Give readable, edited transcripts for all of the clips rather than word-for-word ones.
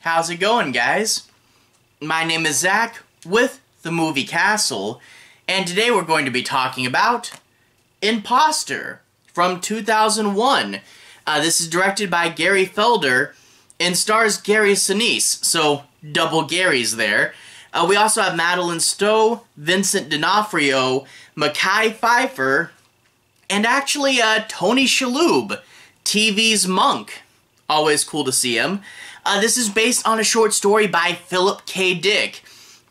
How's it going, guys? My name is Zach with the Movie Castle, and today we're going to be talking about Impostor from 2001. This is directed by Gary Felder and stars Gary Sinise, so double Garys there. We also have Madeleine Stowe, Vincent D'Onofrio, Mekhi Phifer, and actually Tony Shalhoub, TV's Monk. Always cool to see him. This is based on a short story by Philip K. Dick.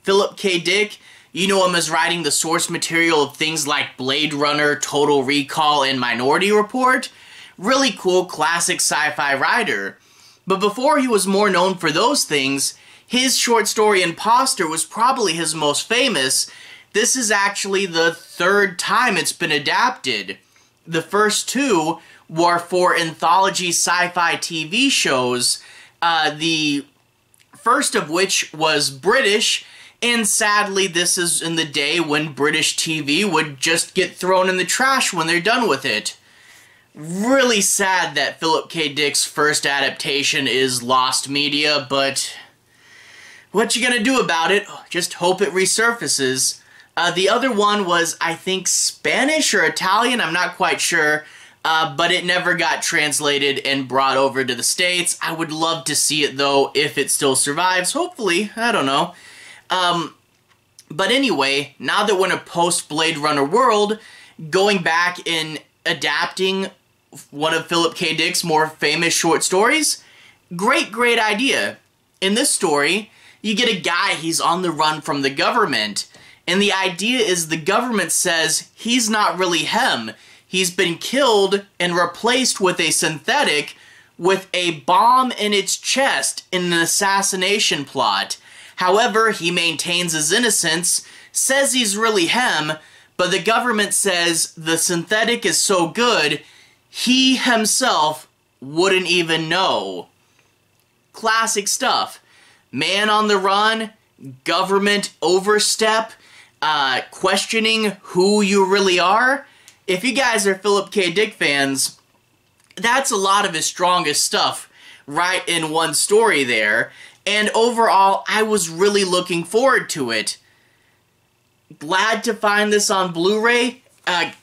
Philip K. Dick, you know him as writing the source material of things like Blade Runner, Total Recall, and Minority Report. Really cool classic sci-fi writer. But before he was more known for those things, his short story Impostor was probably his most famous. This is actually the third time it's been adapted. The first two were for anthology sci-fi TV shows, the first of which was British, and sadly this is in the day when British TV would just get thrown in the trash when they're done with it. Really sad that Philip K. Dick's first adaptation is lost media, but what you gonna do about it? Just hope it resurfaces. The other one was, I think, Spanish or Italian, I'm not quite sure, but it never got translated and brought over to the States. I would love to see it, though, if it still survives. Hopefully, I don't know. But anyway, now that we're in a post-Blade Runner world, going back and adapting one of Philip K. Dick's more famous short stories, great idea. In this story, you get a guy, he's on the run from the government, and the idea is the government says he's not really him. He's been killed and replaced with a synthetic with a bomb in its chest in an assassination plot. However, he maintains his innocence, says he's really him, but the government says the synthetic is so good, he himself wouldn't even know. Classic stuff. Man on the run, government overstep, questioning who you really are. If you guys are Philip K. Dick fans, that's a lot of his strongest stuff right in one story there. And overall, I was really looking forward to it. Glad to find this on Blu-ray.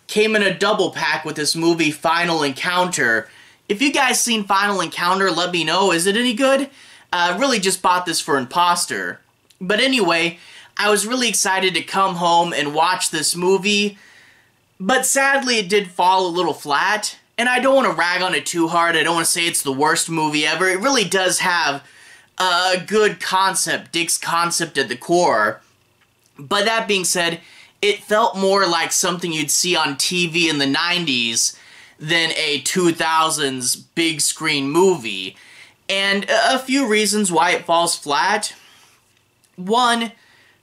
Came in a double pack with this movie, Final Encounter. If you guys seen Final Encounter, let me know. Is it any good? Really just bought this for Impostor. But anyway, I was really excited to come home and watch this movie. But sadly, it did fall a little flat. And I don't want to rag on it too hard. I don't want to say it's the worst movie ever. It really does have a good concept, Dick's concept at the core. But that being said, it felt more like something you'd see on TV in the 90s than a 2000s big screen movie. And a few reasons why it falls flat. One,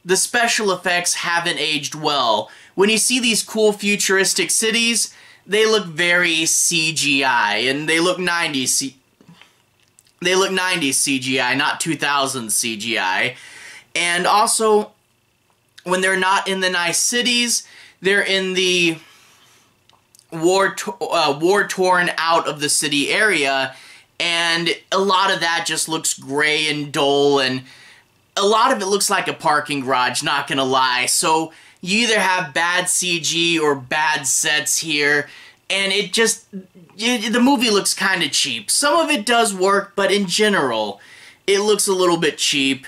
the special effects haven't aged well. When you see these cool futuristic cities, they look very CGI, and they look 90s CGI, not 2000s CGI. And also, when they're not in the nice cities, they're in the war-torn out of the city area, and a lot of that just looks gray and dull, and a lot of it looks like a parking garage, not gonna lie. So you either have bad CG or bad sets here, and it just, the movie looks kind of cheap. Some of it does work, but in general, it looks a little bit cheap.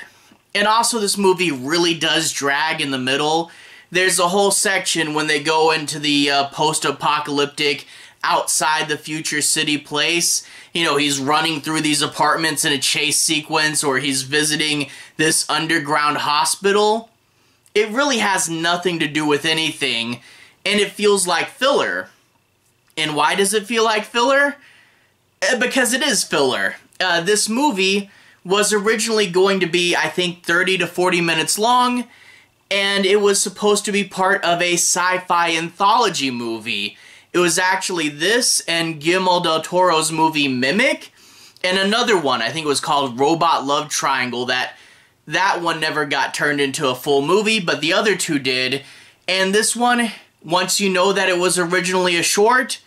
And also, this movie really does drag in the middle. There's a whole section when they go into the post-apocalyptic, outside the future city place. You know, he's running through these apartments in a chase sequence, or he's visiting this underground hospital. It really has nothing to do with anything, and it feels like filler. And why does it feel like filler? Because it is filler. This movie was originally going to be, I think, 30 to 40 minutes long, and it was supposed to be part of a sci-fi anthology movie. It was actually this and Guillermo del Toro's movie Mimic, and another one, I think it was called Robot Love Triangle, that one never got turned into a full movie, but the other two did. And this one, once you know that it was originally a short,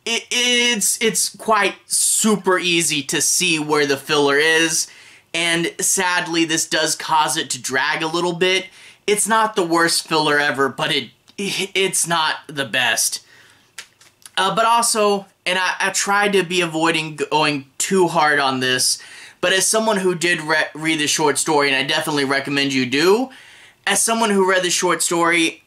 it's quite super easy to see where the filler is, and sadly this does cause it to drag a little bit. It's not the worst filler ever, but it's not the best. But also, and I tried to be avoiding going too hard on this, but as someone who did read the short story, and I definitely recommend you do, as someone who read the short story,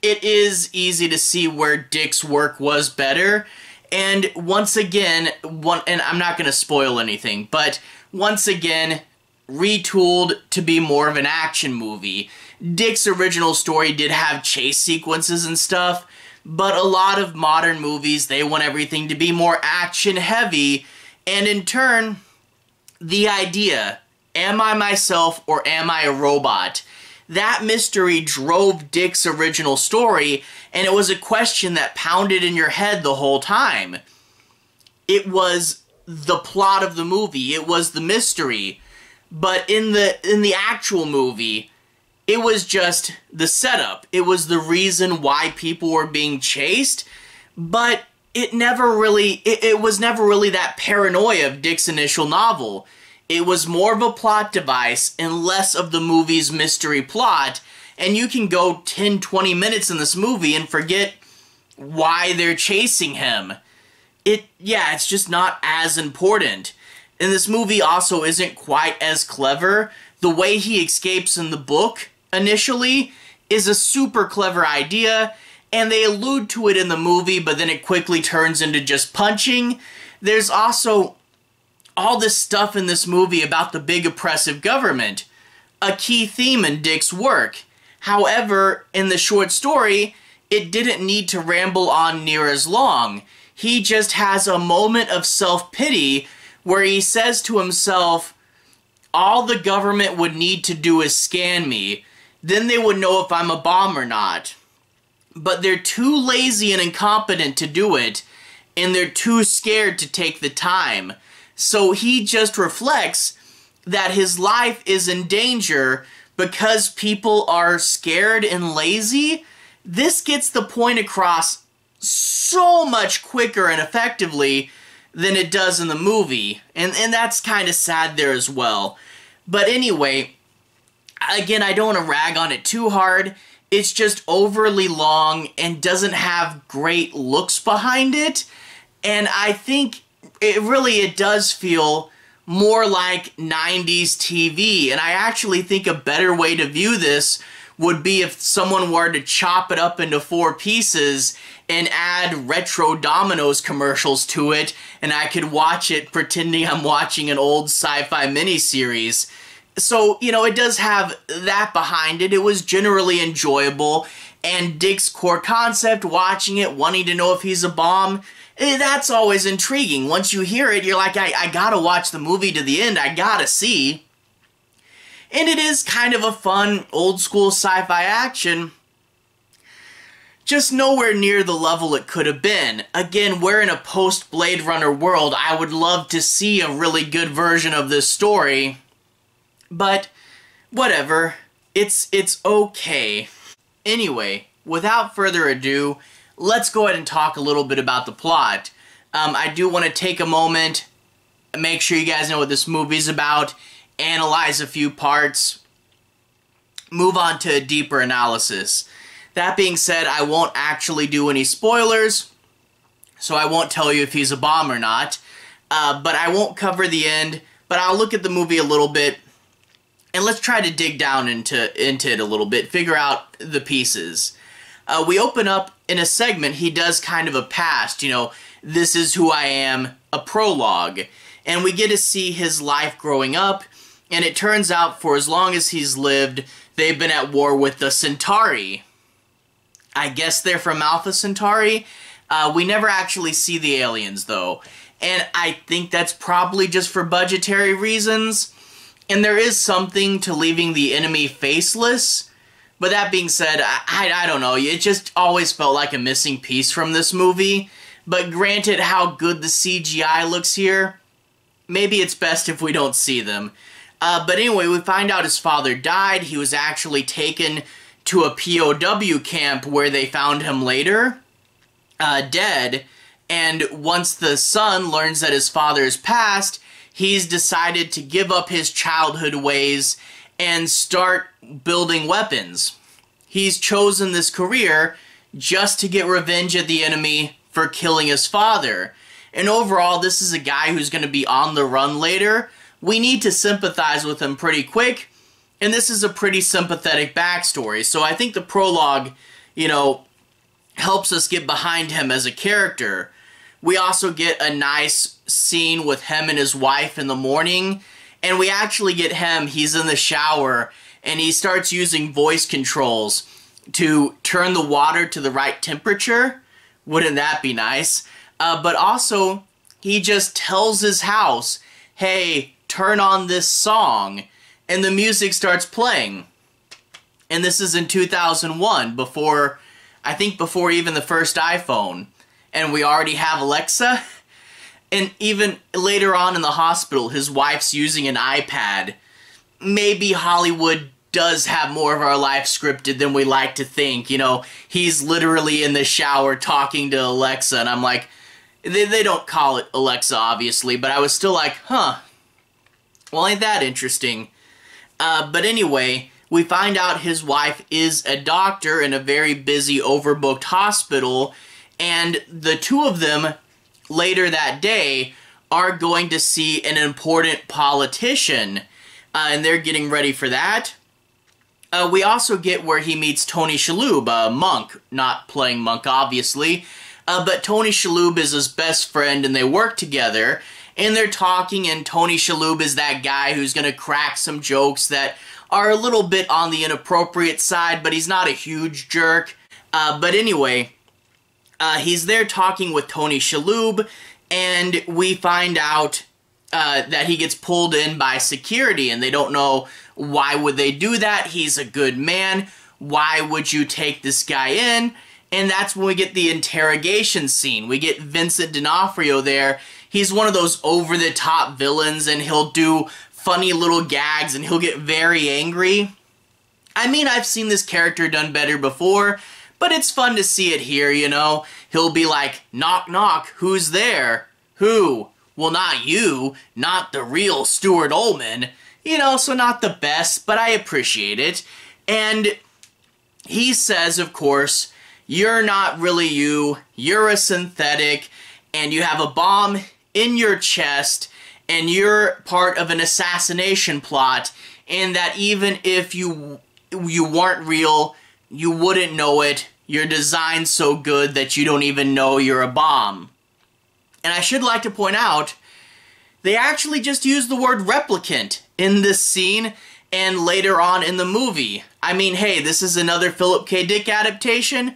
it is easy to see where Dick's work was better. And once again, and I'm not going to spoil anything, but once again, retooled to be more of an action movie. Dick's original story did have chase sequences and stuff, but a lot of modern movies, they want everything to be more action heavy, and in turn, the idea, am I myself or am I a robot? That mystery drove Dick's original story, and it was a question that pounded in your head the whole time. It was the plot of the movie, it was the mystery, but in the actual movie, it was just the setup. It was the reason why people were being chased, but it was never really that paranoia of Dick's initial novel. It was more of a plot device and less of the movie's mystery plot, and you can go 10-20 minutes in this movie and forget why they're chasing him. It's just not as important. And this movie also isn't quite as clever. The way he escapes in the book, initially, is a super clever idea, and they allude to it in the movie, but then it quickly turns into just punching. There's also all this stuff in this movie about the big oppressive government, a key theme in Dick's work. However, in the short story, it didn't need to ramble on near as long. He just has a moment of self-pity where he says to himself, all the government would need to do is scan me, then they would know if I'm a bomb or not. But they're too lazy and incompetent to do it, and they're too scared to take the time. So he just reflects that his life is in danger because people are scared and lazy. This gets the point across so much quicker and effectively than it does in the movie. And that's kind of sad there as well. But anyway, again, I don't want to rag on it too hard. It's just overly long and doesn't have great looks behind it. And I think it does feel more like 90s TV. And I actually think a better way to view this would be if someone were to chop it up into 4 pieces and add retro Domino's commercials to it, and I could watch it pretending I'm watching an old sci-fi miniseries. So, it does have that behind it. It was generally enjoyable, and Dick's core concept, watching it, wanting to know if he's a bomb, that's always intriguing. Once you hear it, you're like, I gotta watch the movie to the end, I gotta see. And it is kind of a fun, old-school sci-fi action, just nowhere near the level it could have been. Again, we're in a post-Blade Runner world. I would love to see a really good version of this story, but whatever. It's okay. Anyway, without further ado, let's go ahead and talk a little bit about the plot. I do want to take a moment, make sure you guys know what this movie's about, analyze a few parts, move on to a deeper analysis. That being said, I won't actually do any spoilers, so I won't tell you if he's a bomb or not, but I won't cover the end, but I'll look at the movie a little bit, and let's try to dig down into it a little bit, figure out the pieces. We open up in a segment, he does kind of a past, this is who I am, a prologue, and we get to see his life growing up, and it turns out for as long as he's lived, they've been at war with the Centauri. I guess they're from Alpha Centauri. We never actually see the aliens, though. And I think that's probably just for budgetary reasons. And there is something to leaving the enemy faceless. But that being said, I don't know. It just always felt like a missing piece from this movie. But granted how good the CGI looks here, maybe it's best if we don't see them. But anyway, we find out his father died. He was actually taken to a POW camp where they found him later, dead, and once the son learns that his father is passed, he's decided to give up his childhood ways and start building weapons. He's chosen this career just to get revenge at the enemy for killing his father. And overall, this is a guy who's going to be on the run later. We need to sympathize with him pretty quick, and this is a pretty sympathetic backstory. So I think the prologue, helps us get behind him as a character. We also get a nice scene with him and his wife in the morning, and we actually get him, he's in the shower, and he starts using voice controls to turn the water to the right temperature. Wouldn't that be nice? But also, he just tells his house, hey, turn on this song, and the music starts playing. And this is in 2001, before even the first iPhone. And we already have Alexa. And even later on in the hospital, his wife's using an iPad. Maybe Hollywood does have more of our life scripted than we like to think. He's literally in the shower talking to Alexa, and I'm like, they don't call it Alexa, obviously, but I was still like, huh, well, ain't that interesting? But anyway, we find out his wife is a doctor in a very busy, overbooked hospital, and the two of them, later that day, are going to see an important politician, and they're getting ready for that. We also get where he meets Tony Shalhoub, a monk, not playing monk, obviously, but Tony Shalhoub is his best friend, and they work together, and they're talking, and Tony Shalhoub is that guy who's going to crack some jokes that are a little bit on the inappropriate side, but he's not a huge jerk. But anyway, he's there talking with Tony Shalhoub, and we find out that he gets pulled in by security, and they don't know why would they do that. He's a good man. Why would you take this guy in? And that's when we get the interrogation scene. We get Vincent D'Onofrio there. He's one of those over-the-top villains, and he'll do funny little gags, and he'll get very angry. I mean, I've seen this character done better before, but it's fun to see it here, He'll be like, knock, knock, who's there? Who? Well, not you, not the real Stuart Ullman. So not the best, but I appreciate it. And he says, of course, you're not really you, you're a synthetic, and you have a bomb in your chest, and you're part of an assassination plot, and that even if you weren't real, you wouldn't know it. You're designed so good that you don't even know you're a bomb. And I should like to point out, they actually just use the word replicant in this scene and later on in the movie. I mean, hey, this is another Philip K. Dick adaptation.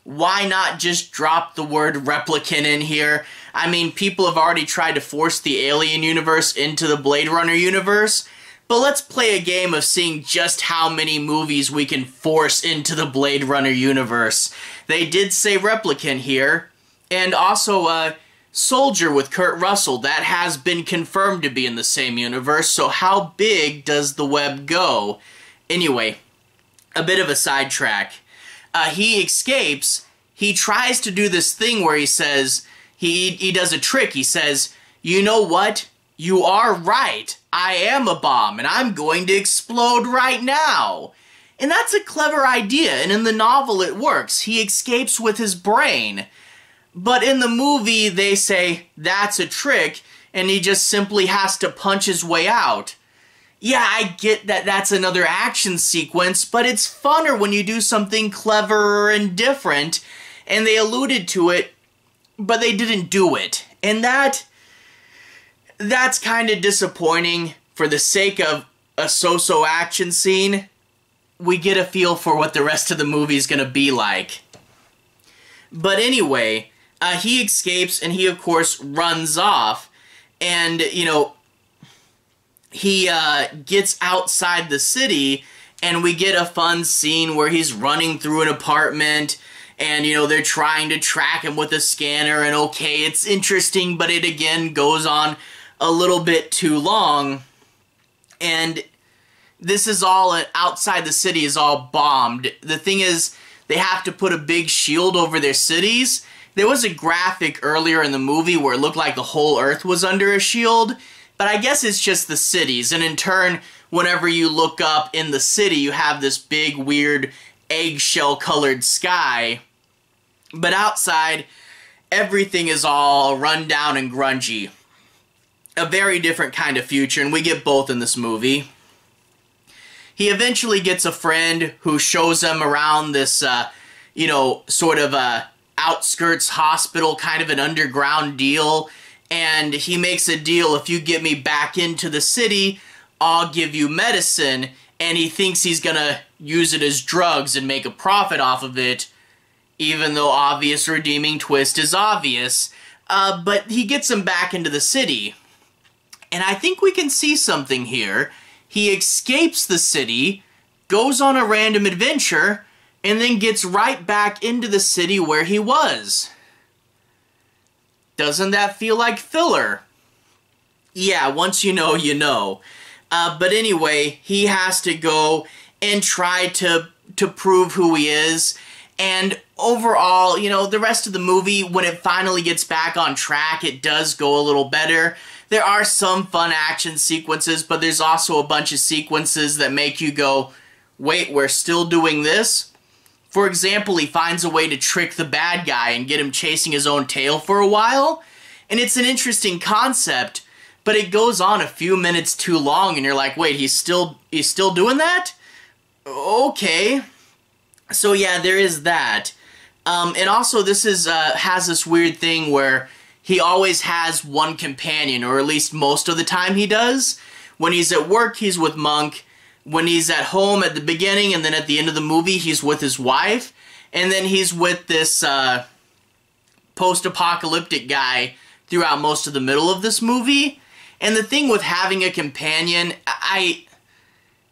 Why not just drop the word replicant in here? I mean, people have already tried to force the Alien universe into the Blade Runner universe, but let's play a game of seeing just how many movies we can force into the Blade Runner universe. They did say replicant here, and also, Soldier with Kurt Russell, that has been confirmed to be in the same universe, so how big does the web go? Anyway, a bit of a sidetrack. He escapes, he tries to do this thing where he says, he does a trick, he says, you know what? You are right, I am a bomb, and I'm going to explode right now. And that's a clever idea, and in the novel it works. He escapes with his brain. But in the movie, they say, that's a trick, and he just simply has to punch his way out. Yeah, I get that that's another action sequence, but it's funner when you do something clever and different, and they alluded to it, but they didn't do it. And that's kind of disappointing. For the sake of a so-so action scene, we get a feel for what the rest of the movie is going to be like. But anyway, he escapes, and he, of course, runs off, and, he gets outside the city, and we get a fun scene where he's running through an apartment, and, they're trying to track him with a scanner, and okay, it's interesting, but it again goes on a little bit too long, and this is all, outside the city is all bombed. The thing is, they have to put a big shield over their cities. There was a graphic earlier in the movie where it looked like the whole Earth was under a shield, But I guess it's just the cities, and in turn, whenever you look up in the city, you have this big, weird, eggshell-colored sky. But outside, everything is all run down and grungy. A very different kind of future, and we get both in this movie. He eventually gets a friend who shows him around this, sort of a outskirts hospital, kind of an underground deal. And he makes a deal, if you get me back into the city, I'll give you medicine. And he thinks he's gonna use it as drugs and make a profit off of it, even though obvious redeeming twist is obvious. But he gets him back into the city. And I think we can see something here. He escapes the city, goes on a random adventure, and then gets right back into the city where he was. Doesn't that feel like filler? Yeah, once you know, you know. But anyway, he has to go and try to prove who he is. And overall, the rest of the movie, when it finally gets back on track, it does go a little better. There are some fun action sequences, but there's also a bunch of sequences that make you go, wait, we're still doing this? For example, he finds a way to trick the bad guy and get him chasing his own tail for a while. And it's an interesting concept, but it goes on a few minutes too long, and you're like, wait, he's still doing that? Okay. So yeah, there is that. And also this has this weird thing where he always has one companion, or at least most of the time he does. When he's at work, he's with Monk. When he's at home at the beginning and then at the end of the movie, he's with his wife. And then he's with this post-apocalyptic guy throughout most of the middle of this movie. And the thing with having a companion,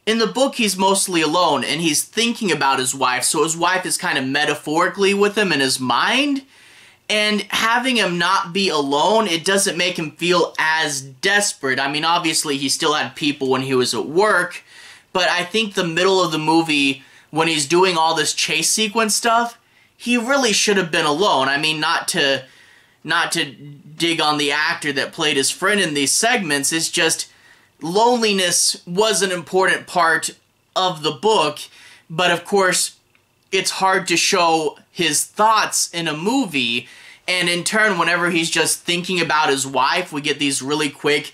in the book, he's mostly alone, and he's thinking about his wife, so his wife is kind of metaphorically with him in his mind. And having him not be alone, it doesn't make him feel as desperate. I mean, obviously, he still had people when he was at work, but I think the middle of the movie, when he's doing all this chase sequence stuff, he really should have been alone. I mean, not to dig on the actor that played his friend in these segments, it's just loneliness was an important part of the book, but of course, it's hard to show his thoughts in a movie, and in turn, whenever he's just thinking about his wife, we get these really quick,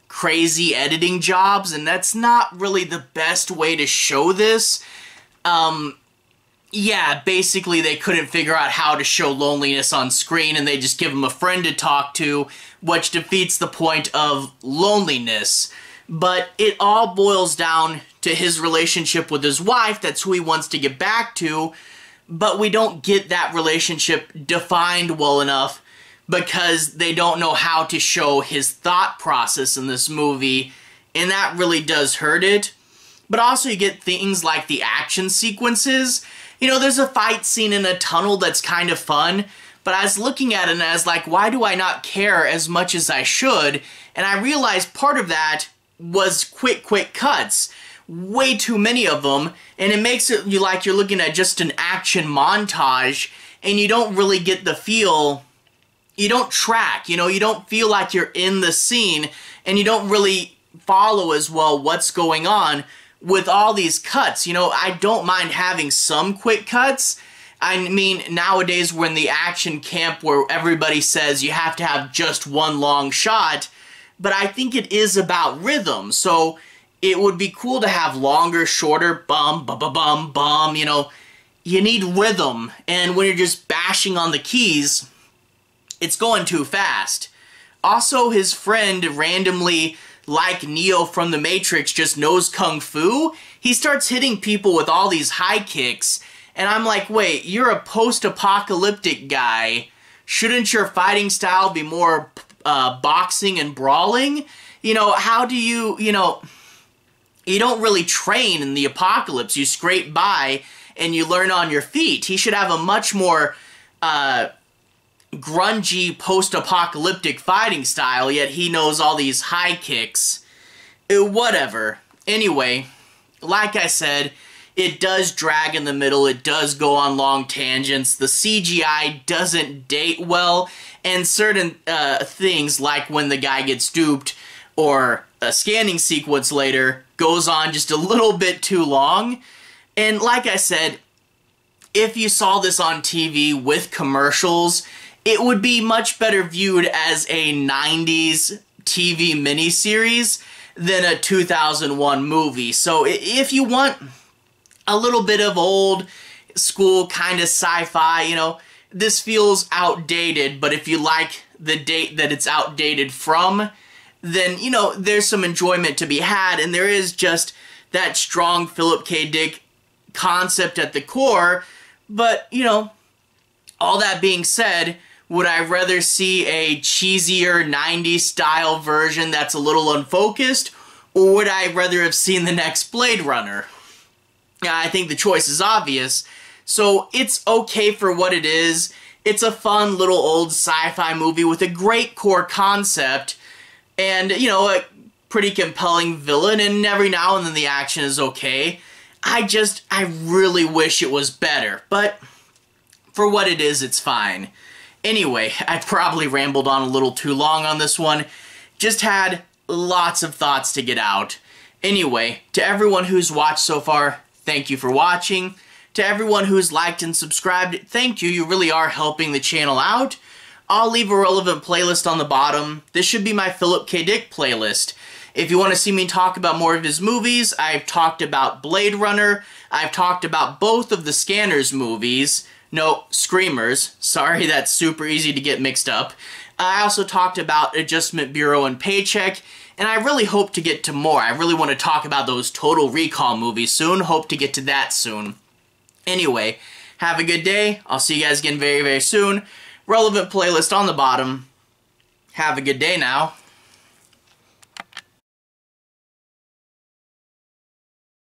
crazy editing jobs, and that's not really the best way to show this. Yeah, basically they couldn't figure out how to show loneliness on screen, and they just give him a friend to talk to, which defeats the point of loneliness. But it all boils down to his relationship with his wife. That's who he wants to get back to, but we don't get that relationship defined well enough because they don't know how to show his thought process in this movie, and that really does hurt it. But also you get things like the action sequences. There's a fight scene in a tunnel that's kind of fun, but I was looking at it and I was like, why do I not care as much as I should? And I realized part of that was quick cuts. Way too many of them, and it makes it like you're looking at just an action montage, and you don't really get the feel, you don't track, you don't feel like you're in the scene, and you don't really follow as well what's going on with all these cuts. I don't mind having some quick cuts. I mean, nowadays we're in the action camp where everybody says you have to have just one long shot, but I think it is about rhythm, so it would be cool to have longer, shorter, bum, bum, bum, you need rhythm, and when you're just bashing on the keys, it's going too fast. Also, his friend randomly, like Neo from the Matrix, just knows Kung Fu. He starts hitting people with all these high kicks, and I'm like, wait, you're a post-apocalyptic guy. Shouldn't your fighting style be more boxing and brawling? How do you don't really train in the apocalypse. You scrape by and you learn on your feet. He should have a much more grungy post-apocalyptic fighting style, yet he knows all these high kicks. Whatever. Anyway, like I said, it does drag in the middle. It does go on long tangents. The CGI doesn't date well. and certain things, like when the guy gets duped or a scanning sequence later, goes on just a little bit too long. And like I said, if you saw this on TV with commercials, it would be much better viewed as a 90s TV miniseries than a 2001 movie. So if you want a little bit of old school kind of sci-fi, you know, this feels outdated, but if you like the date that it's outdated from, then, you know, there's some enjoyment to be had, and there is just that strong Philip K. Dick concept at the core. But, you know, all that being said, would I rather see a cheesier 90s style version that's a little unfocused, or would I rather have seen the next Blade Runner? Yeah, I think the choice is obvious. So it's okay for what it is. It's a fun little old sci-fi movie with a great core concept and, you know, a pretty compelling villain, and every now and then the action is okay. I really wish it was better, but for what it is, it's fine. Anyway, I probably rambled on a little too long on this one. Just had lots of thoughts to get out. Anyway, to everyone who's watched so far, thank you for watching. To everyone who's liked and subscribed, thank you. You really are helping the channel out. I'll leave a relevant playlist on the bottom. This should be my Philip K. Dick playlist. If you want to see me talk about more of his movies, I've talked about Blade Runner. I've talked about both of the Scanners movies. No, Screamers. Sorry, that's super easy to get mixed up. I also talked about Adjustment Bureau and Paycheck, and I really hope to get to more. I really want to talk about those Total Recall movies soon. Hope to get to that soon. Anyway, have a good day. I'll see you guys again very, very soon. Relevant playlist on the bottom. Have a good day now.